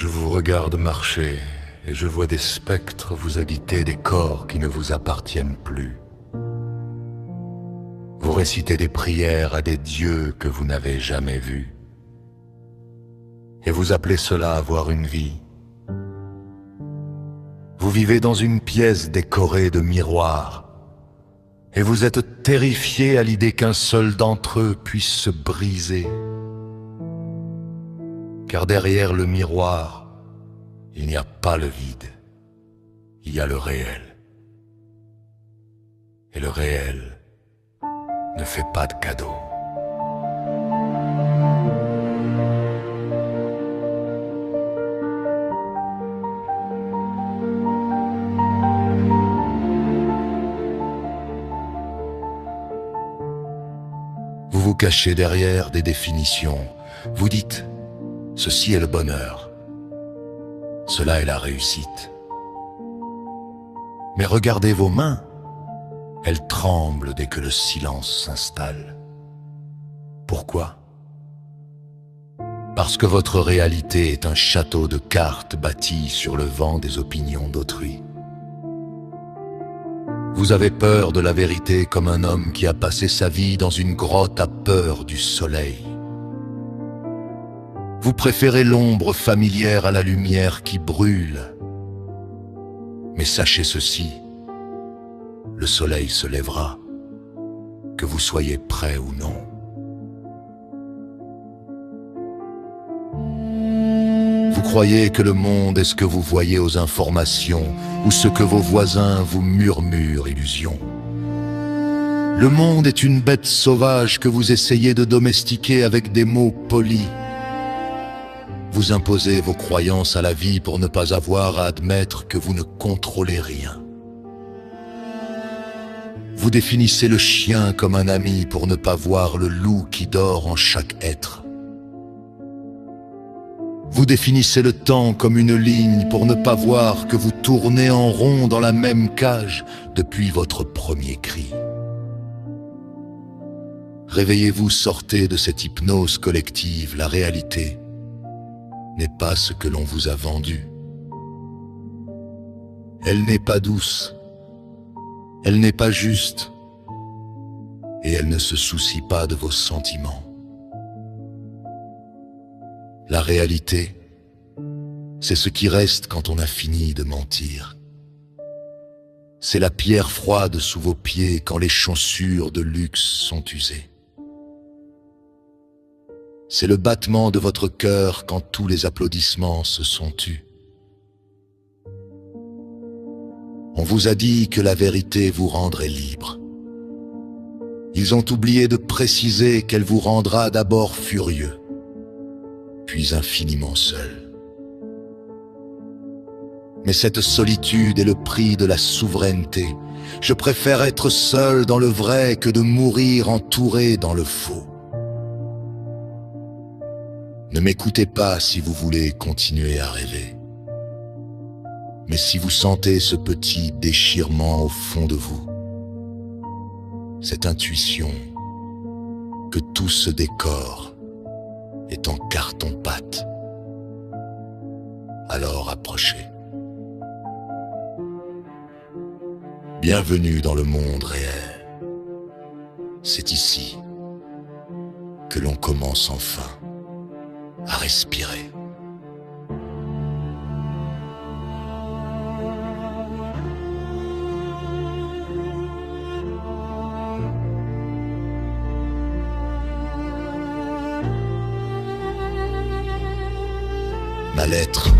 Je vous regarde marcher, et je vois des spectres vous habiter des corps qui ne vous appartiennent plus. Vous récitez des prières à des dieux que vous n'avez jamais vus. Et vous appelez cela avoir une vie. Vous vivez dans une pièce décorée de miroirs, et vous êtes terrifié à l'idée qu'un seul d'entre eux puisse se briser. Car derrière le miroir, il n'y a pas le vide, il y a le réel. Et le réel ne fait pas de cadeaux. Vous vous cachez derrière des définitions. Vous dites, ceci est le bonheur. Cela est la réussite. Mais regardez vos mains. Elles tremblent dès que le silence s'installe. Pourquoi? Parce que votre réalité est un château de cartes bâti sur le vent des opinions d'autrui. Vous avez peur de la vérité comme un homme qui a passé sa vie dans une grotte à peur du soleil. Vous préférez l'ombre familière à la lumière qui brûle. Mais sachez ceci, le soleil se lèvera, que vous soyez prêt ou non. Vous croyez que le monde est ce que vous voyez aux informations ou ce que vos voisins vous murmurent illusion. Le monde est une bête sauvage que vous essayez de domestiquer avec des mots polis. Vous imposez vos croyances à la vie pour ne pas avoir à admettre que vous ne contrôlez rien. Vous définissez le chien comme un ami pour ne pas voir le loup qui dort en chaque être. Vous définissez le temps comme une ligne pour ne pas voir que vous tournez en rond dans la même cage depuis votre premier cri. Réveillez-vous, sortez de cette hypnose collective, la réalité n'est pas ce que l'on vous a vendu. Elle n'est pas douce, elle n'est pas juste, et elle ne se soucie pas de vos sentiments. La réalité, c'est ce qui reste quand on a fini de mentir. C'est la pierre froide sous vos pieds quand les chaussures de luxe sont usées. C'est le battement de votre cœur quand tous les applaudissements se sont tus. On vous a dit que la vérité vous rendrait libre. Ils ont oublié de préciser qu'elle vous rendra d'abord furieux, puis infiniment seul. Mais cette solitude est le prix de la souveraineté. Je préfère être seul dans le vrai que de mourir entouré dans le faux. Ne m'écoutez pas si vous voulez continuer à rêver. Mais si vous sentez ce petit déchirement au fond de vous, cette intuition que tout ce décor est en carton-pâte, alors approchez. Bienvenue dans le monde réel. C'est ici que l'on commence enfin à respirer. Ma lettre